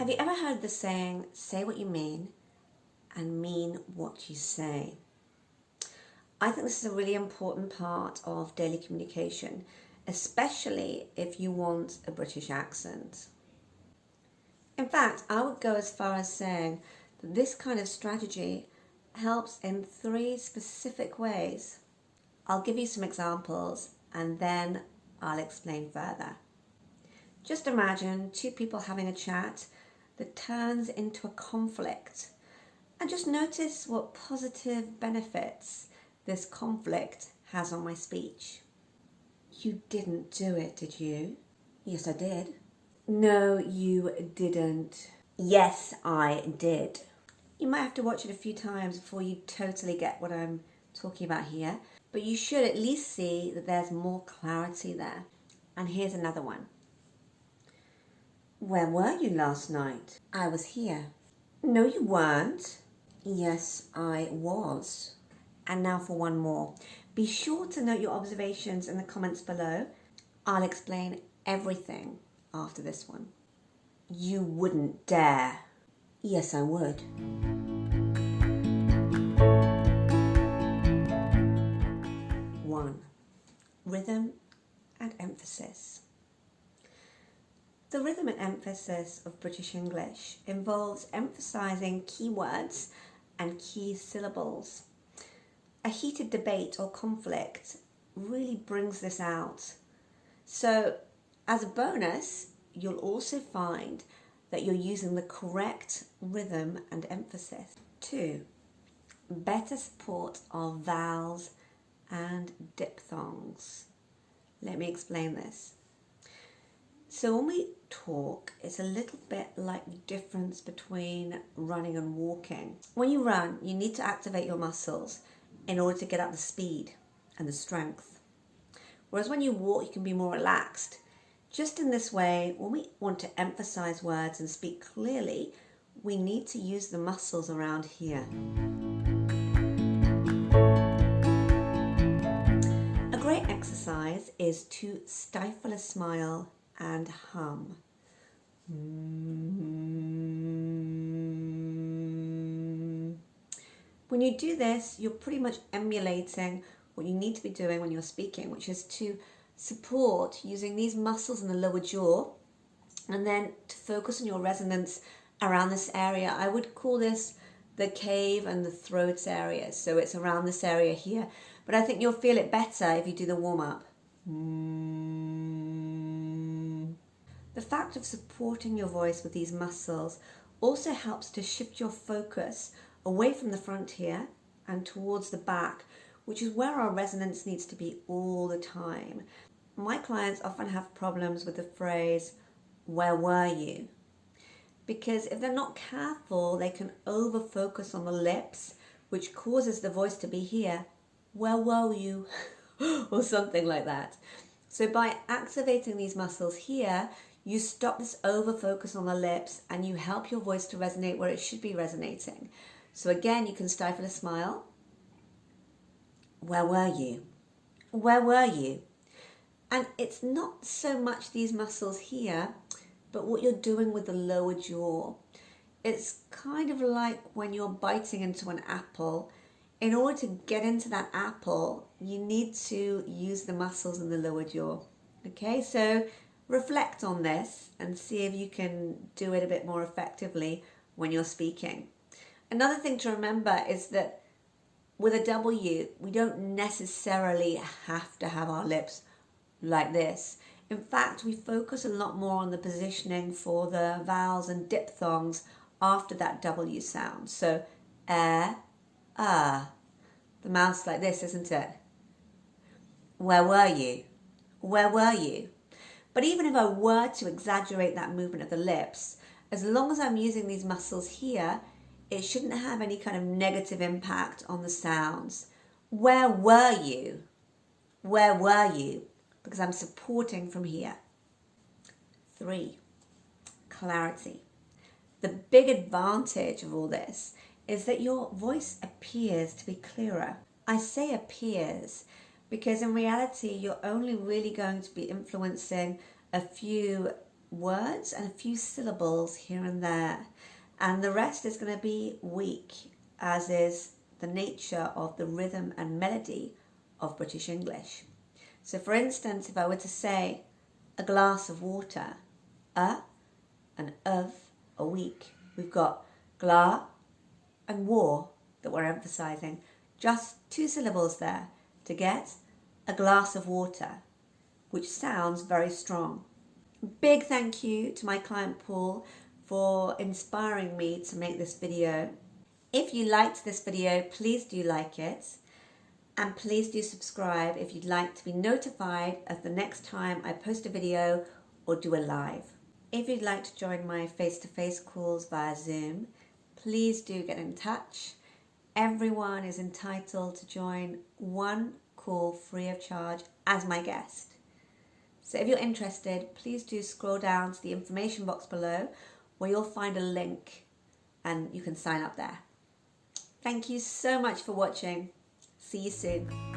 Have you ever heard the saying, say what you mean and mean what you say? I think this is a really important part of daily communication, especially if you want a British accent. In fact, I would go as far as saying that this kind of strategy helps in 3 specific ways. I'll give you some examples and then I'll explain further. Just imagine 2 people having a chat that turns into a conflict, and just notice what positive benefits this conflict has on my speech. You didn't do it, did you? Yes, I did. No, you didn't. Yes, I did. You might have to watch it a few times before you totally get what I'm talking about here, but you should at least see that there's more clarity there. And here's another one. Where were you last night? I was here. No, you weren't. Yes, I was. And now for one more. Be sure to note your observations in the comments below. I'll explain everything after this one. You wouldn't dare. Yes, I would. One, rhythm and emphasis. The rhythm and emphasis of British English involves emphasizing key words and key syllables. A heated debate or conflict really brings this out. So, as a bonus, you'll also find that you're using the correct rhythm and emphasis. 2, better support of vowels and diphthongs. Let me explain this. So when we talk, it's a little bit like the difference between running and walking. When you run, you need to activate your muscles in order to get up the speed and the strength. Whereas when you walk, you can be more relaxed. Just in this way, when we want to emphasize words and speak clearly, we need to use the muscles around here. A great exercise is to stifle a smile and hum. When you do this, you're pretty much emulating what you need to be doing when you're speaking, which is to support using these muscles in the lower jaw and then to focus on your resonance around this area. I would call this the cave and the throat area. So it's around this area here, but I think you'll feel it better if you do the warm-up. The fact of supporting your voice with these muscles also helps to shift your focus away from the front here and towards the back, which is where our resonance needs to be all the time. My clients often have problems with the phrase, where were you? Because if they're not careful, they can over-focus on the lips, which causes the voice to be here, where were you? Or something like that. So by activating these muscles here, you stop this over-focus on the lips and you help your voice to resonate where it should be resonating. So again, you can stifle a smile. Where were you? Where were you? And it's not so much these muscles here, but what you're doing with the lower jaw. It's kind of like when you're biting into an apple. In order to get into that apple, you need to use the muscles in the lower jaw. Okay, so reflect on this and see if you can do it a bit more effectively when you're speaking. Another thing to remember is that with a W, we don't necessarily have to have our lips like this. In fact, we focus a lot more on the positioning for the vowels and diphthongs after that W sound. So, the mouth's like this, isn't it? Where were you? Where were you? But even if I were to exaggerate that movement of the lips, as long as I'm using these muscles here, it shouldn't have any kind of negative impact on the sounds. Where were you? Where were you? Because I'm supporting from here. 3, clarity. The big advantage of all this is that your voice appears to be clearer. I say appears because in reality, you're only really going to be influencing a few words and a few syllables here and there. And the rest is going to be weak, as is the nature of the rhythm and melody of British English. So for instance, if I were to say a glass of water, a and of are weak. We've got gla and war that we're emphasizing. Just two syllables there to get a glass of water, which sounds very strong. Big thank you to my client Paul for inspiring me to make this video. If you liked this video, please do like it, and please do subscribe if you'd like to be notified of the next time I post a video or do a live. If you'd like to join my face-to-face calls via Zoom, please do get in touch. Everyone is entitled to join one call free of charge as my guest. So if you're interested, please do scroll down to the information box below where you'll find a link and you can sign up there. Thank you so much for watching. See you soon.